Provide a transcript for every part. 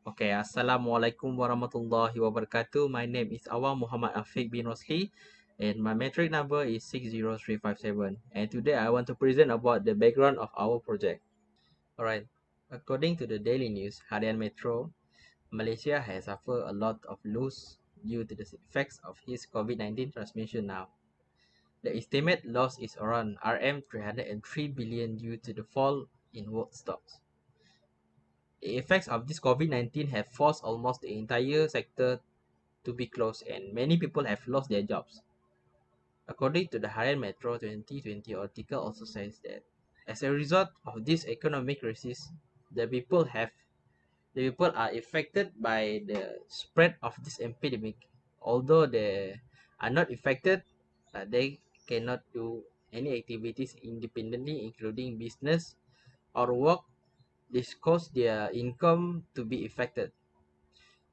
Okay, Assalamualaikum warahmatullahi wabarakatuh. My name is Awang Muhammad Afiq bin Rosli and my metric number is 60357. And today I want to present about the background of our project. Alright, according to the daily news, Harian Metro, Malaysia has suffered a lot of loss due to the effects of his COVID-19 transmission now. The estimated loss is around RM 303 billion due to the fall in world stocks. The effects of this COVID-19 have forced almost the entire sector to be closed and many people have lost their jobs. According to the Harian Metro 2020 article also says that as a result of this economic crisis, the people have the people are affected by the spread of this epidemic. Although they are not affected, they cannot do any activities independently, including business or work. This cause their income to be affected.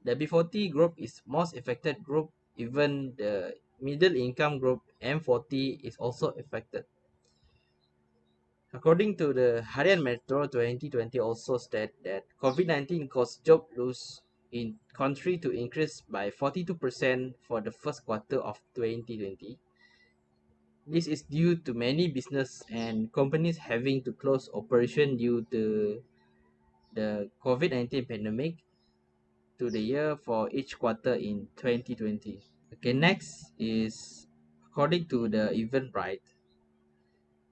The B40 group is most affected group. Even the middle income group M40 is also affected. According to the Harian Metro 2020 also state that COVID-19 caused job loss in country to increase by 42% for the first quarter of 2020. This is due to many business and companies having to close operation due to the COVID-19 pandemic to the year for each quarter in 2020. Okay, next is according to the Eventbrite,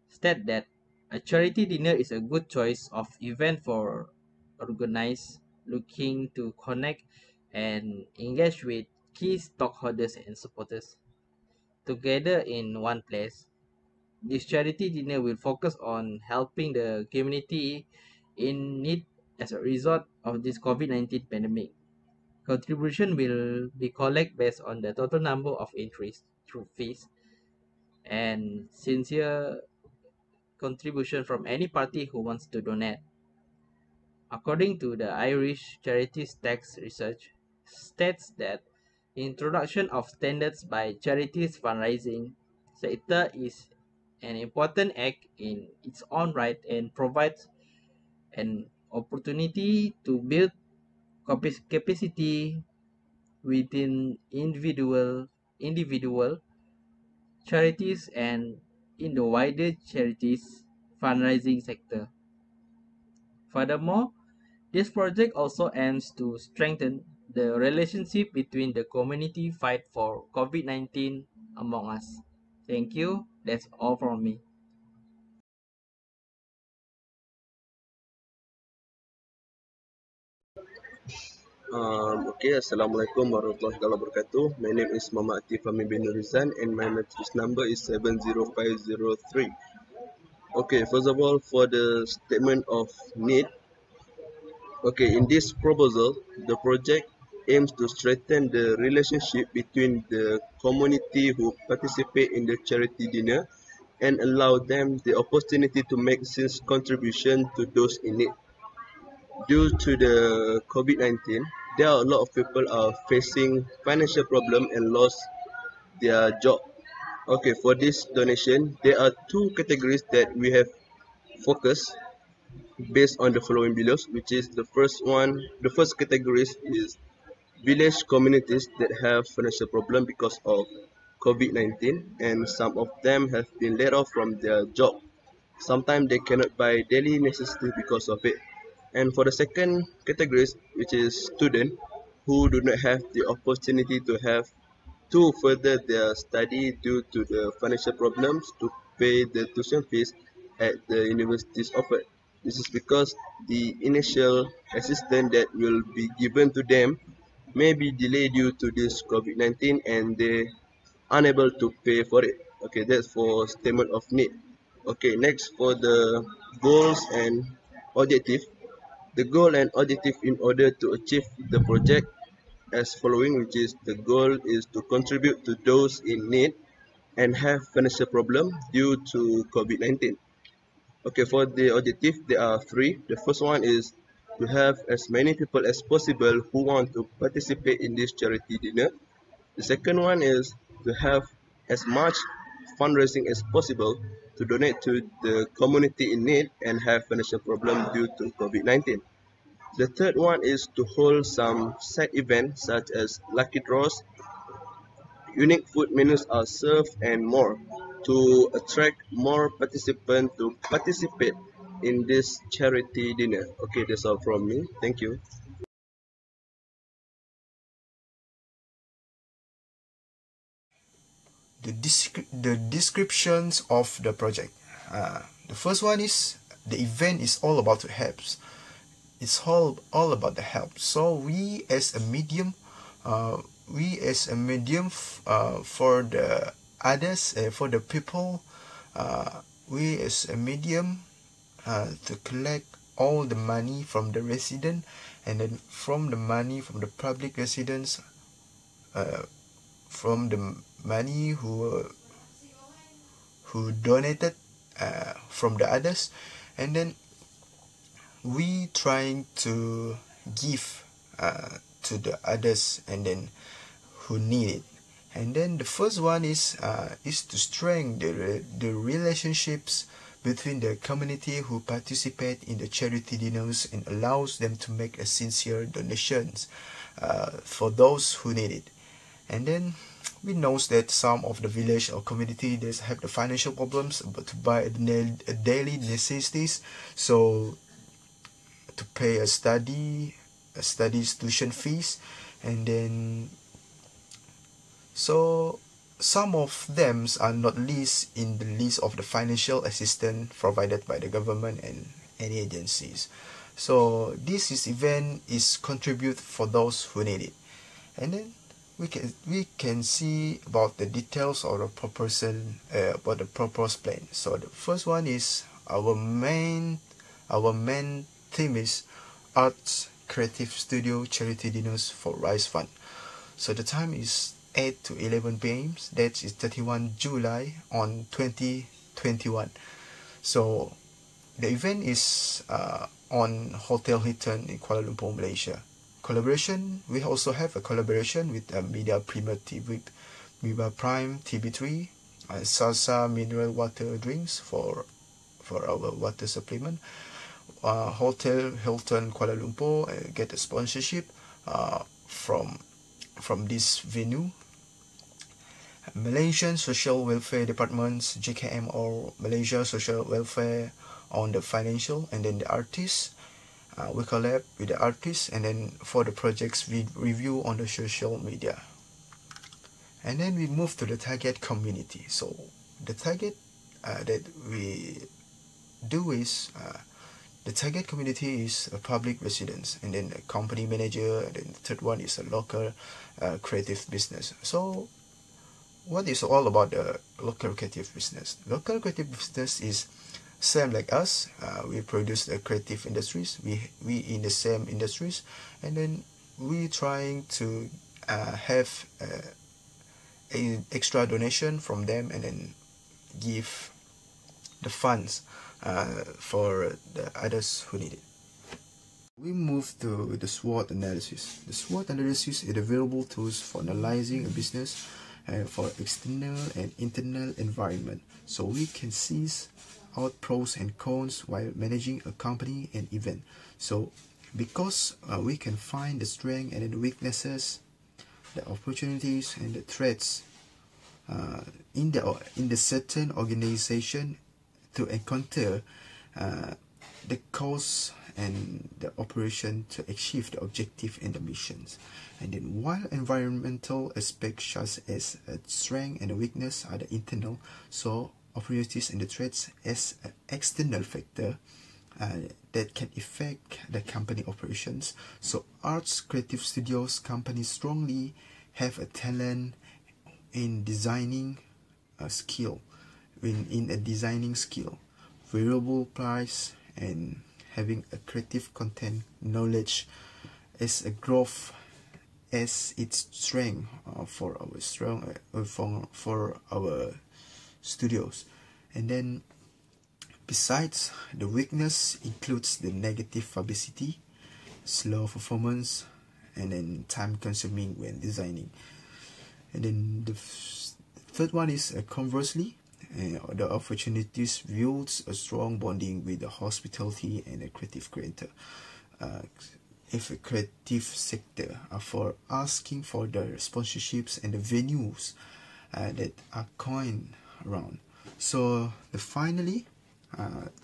state that a charity dinner is a good choice of event for organize looking to connect and engage with key stockholders and supporters together in one place. This charity dinner will focus on helping the community in need as a result of this COVID-19 pandemic. Contribution will be collected based on the total number of entries through fees and sincere contribution from any party who wants to donate. According to the Irish Charities Tax Research, states that introduction of standards by charities fundraising sector is an important act in its own right and provides an opportunity to build capacity within individual charities and in the wider charities fundraising sector. Furthermore, this project also aims to strengthen the relationship between the community fight for COVID-19 among us. Thank you. That's all from me. Okay, Assalamualaikum warahmatullahi wabarakatuh. My name is Muhammad Atiq bin Nuryassim and my matrix number is 70503. Okay, first of all, for the statement of need, okay, in this proposal, the project aims to strengthen the relationship between the community who participate in the charity dinner and allow them the opportunity to make sense contribution to those in need. Due to the COVID-19, there are a lot of people are facing financial problem and lost their job. Okay, for this donation, there are two categories that we have focused based on the following below, which is the first category is village communities that have financial problem because of COVID-19 and some of them have been laid off from their job. Sometimes they cannot buy daily necessities because of it. And for the second category, which is students who do not have the opportunity to further their study due to the financial problems to pay the tuition fees at the universities offered. This is because the initial assistance that will be given to them may be delayed due to this COVID-19 and they unable to pay for it. Okay, that's for statement of need. Okay, next for the goals and objective. The goal and objective in order to achieve the project as following, which is the goal is to contribute to those in need and have financial problem due to COVID-19. Okay, for the objective, there are three. The first one is to have as many people as possible who want to participate in this charity dinner. The second one is to have as much fundraising as possible to donate to the community in need and have financial problem due to COVID-19. The third one is to hold some side events such as lucky draws, unique food menus are served, and more to attract more participants to participate in this charity dinner. Okay, that's all from me. Thank you. The descriptions of the project. The first one is the event is all about the helps. It's all about the help. So we as a medium for the others, for the people, we as a medium to collect all the money from the resident, and then from the money from the public residents, uh, from the money who donated from the others, and then we trying to give to the others and then who need it. And then the first one is to strengthen the relationships between the community who participate in the charity dinners and allows them to make a sincere donations for those who need it. And then we know that some of the village or community they have the financial problems but to buy daily necessities, so to pay a studies tuition fees, and then so some of them are not list in the list of the financial assistance provided by the government and any agencies. So this event is contribute for those who need it. And then we can see about the details of the proposal, about the proposed plan. So the first one is our main theme is arts creative studio charity dinners for rice fund. So the time is 8 to 11 p.m. That is 31 July on 2021. So the event is on Hotel Hilton in Kuala Lumpur, Malaysia. Collaboration, we also have a collaboration with Media Prima TV, Media Prime TV3, Salsa mineral water drinks for our water supplement. Hotel Hilton Kuala Lumpur get a sponsorship from this venue. Malaysian Social Welfare Departments (JKM) or Malaysia Social Welfare on the financial, and then the artists. We collab with the artists, and then for the projects we review on the social media. And then we move to the target community. So the target that we do is the target community is a public residents, and then a company manager, and then the third one is a local creative business. So what is all about the local creative business? Local creative business is same like us. We produce the creative industries. We in the same industries, and then we trying to have a extra donation from them, and then give the funds for the others who need it. We move to the SWOT analysis. The SWOT analysis is available tools for analyzing a business for external and internal environment, so we can seize out pros and cons while managing a company and event. So because we can find the strength and the weaknesses, the opportunities and the threats in the certain organization to encounter the cause and the operation to achieve the objective and the missions. And then while environmental aspects such as strength and weakness are the internal, so opportunities and the threats as an external factor that can affect the company operations. So arts creative studios companies strongly have a talent in designing a skill, in a designing skill, variable price, and having a creative content knowledge as a growth as its strength for our studios. And then besides, the weakness includes the negative publicity, slow performance, and then time consuming when designing. And then the third one is conversely, the opportunities builds a strong bonding with the hospitality and the creative creator. if a creative sector for asking for the sponsorships and the venues that are going around. So finally,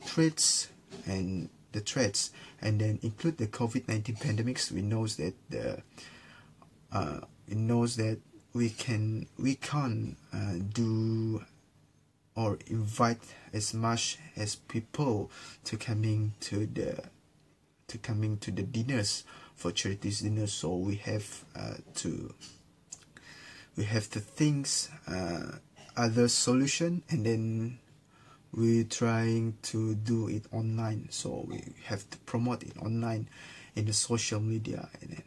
threats and the threats, and then include the COVID-19 pandemics. We knows that we can't do or invite as much as people to coming to the dinners, for charities dinners. So we have to think other solution, and then we're trying to do it online. So we have to promote it online in the social media, and then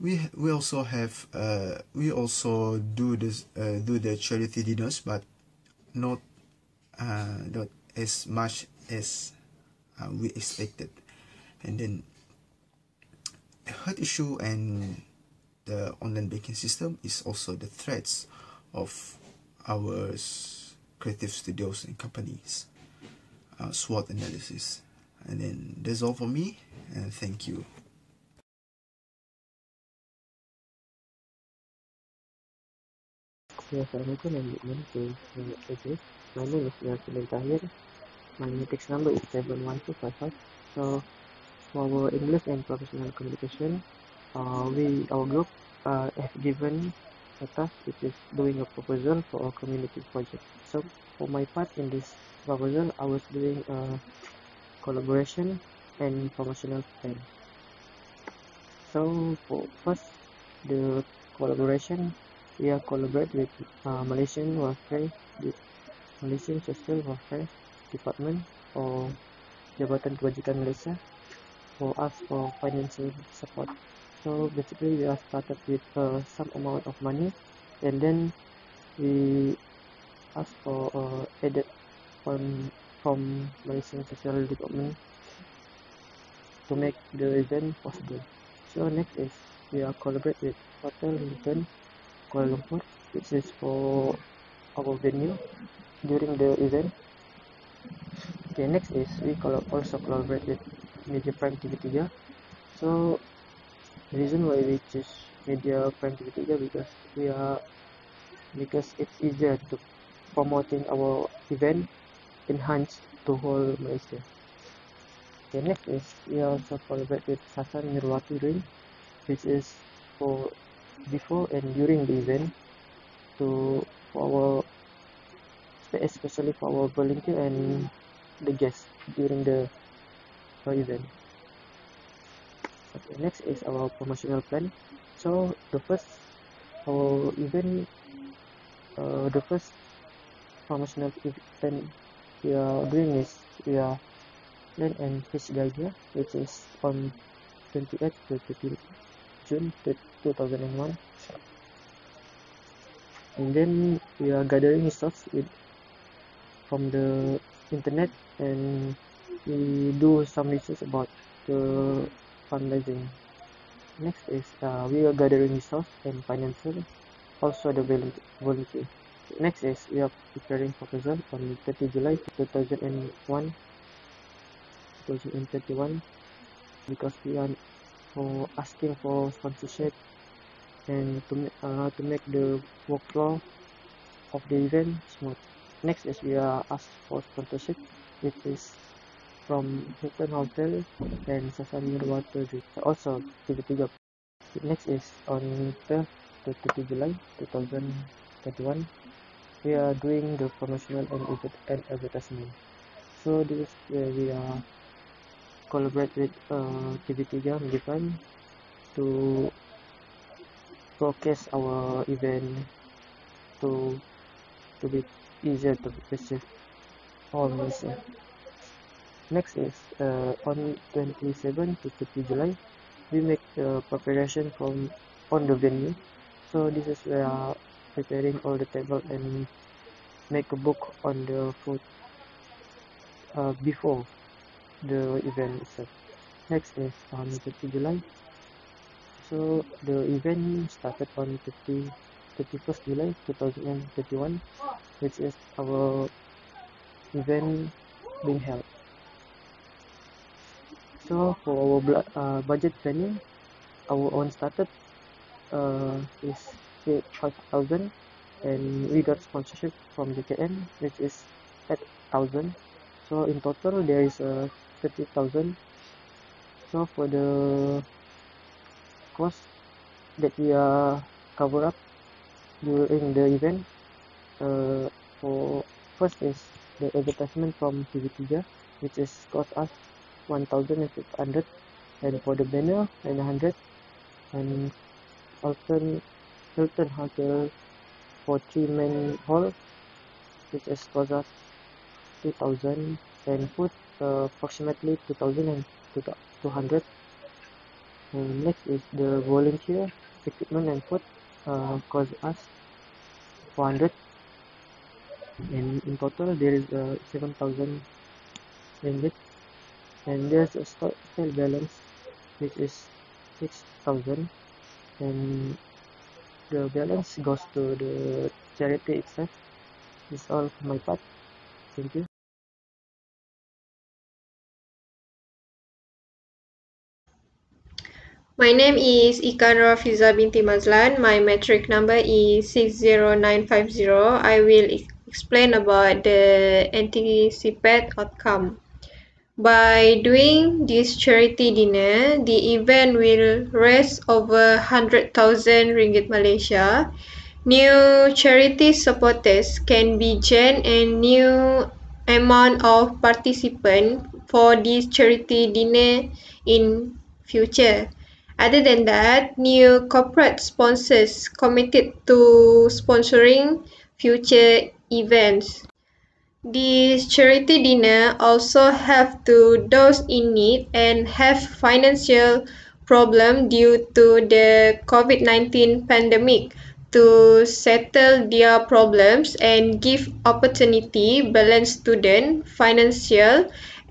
we also have we also do the charity dinners, but not as much as we expected. And then the health issue and the online banking system is also the threats of our creative studios and companies. SWOT analysis. And then that's all for me, and thank you. Assalamualaikum and good morning to everyone. My name is Nuryassim Tahir. My matrix number is 71255. So for our English and professional communication, our group have given a task, which is doing a proposal for a community project. So for my part in this proposal, I was doing a collaboration and promotional plan. So for first, the collaboration, we are collaborate with Malaysian Welfare, with Malaysian Social Welfare Department or Jabatan Kebajikan Malaysia for us for financial support. So basically we are started with some amount of money, and then we ask for added fund from Malaysian Social Department to make the event possible. So next is we are collaborate with Hotel Hilton Kuala Lumpur, which is for our venue during the event. Okay, next is we also collaborate with Media Prime TV3. So the reason why we choose Media Prime TV3 because it's easier to promoting our event enhanced to whole Malaysia. Okay, next is we also collaborate with Sasan Nirwati Ring, which is for before and during the event for our, especially for our volunteer and the guests during the event. Okay, next is our promotional plan. So the first promotional plan we are doing is we are plan and pitch the idea, which is on 28th to 30 June 2001. And then we are gathering resources from the internet, and we do some research about the fundraising. Next is we are gathering resource and financial, also the volunteer. Next is we are preparing proposal on 30 July 2021 because we are for asking for sponsorship and to make the workflow of the event smooth. Next is we are asked for sponsorship, which is from Hilton Hotel and Sasani Water, also TV3. Next is on 12th to 30 July 2021. We are doing the promotional and advertisement. So this is where we are collaborate with TV3 Mediafan to showcase our event to be easier to receive all Malaysia. Next is on 27 to 30 July, we make the preparation on the venue. So this is where preparing all the table and make a book on the food before the event itself. Next is on 30 July. So the event started on 31st July 2021, which is our event being held. So for our budget planning, our own started is 5,000, and we got sponsorship from JKM, which is 8,000. So in total there is 30,000. So for the cost that we are cover up during the event, for first is the advertisement from TV3, which is cost us 1,500, and for the banner 900, and Hilton Hotel for 3 main hall, which is cost us 2,000, and food approximately 2,200. And next is the volunteer equipment and food, cost us 400, and in total there is 7,000 ringgit. And there's a sale balance, which is 6,000, and the balance goes to the charity itself. This is all for my part. Thank you. My name is Norafiza binti Mazlan. My metric number is 60950. I will explain about the anticipate outcome. By doing this charity dinner, the event will raise over 100,000 ringgit Malaysia. New charity supporters can be joined and new amount of participants for this charity dinner in future. Other than that, new corporate sponsors committed to sponsoring future events. This charity dinner also help to those in need and have financial problem due to the COVID-19 pandemic to settle their problems and give opportunity balance student financial,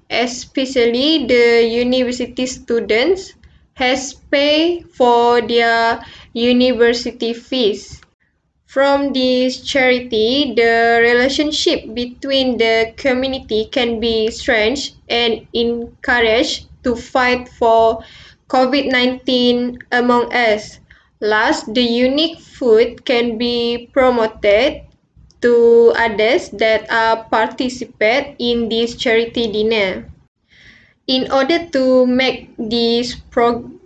especially the university students has pay for their university fees. From this charity, the relationship between the community can be strengthened and encouraged to fight for COVID-19 among us. Last, the unique food can be promoted to others that are participate in this charity dinner. In order to make this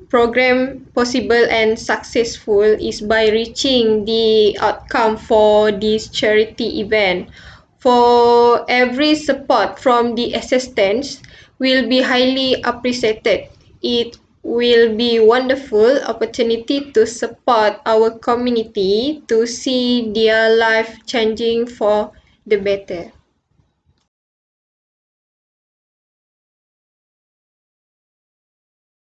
program possible and successful is by reaching the outcome for this charity event. For every support from the assistants will be highly appreciated. It will be wonderful opportunity to support our community to see their life changing for the better.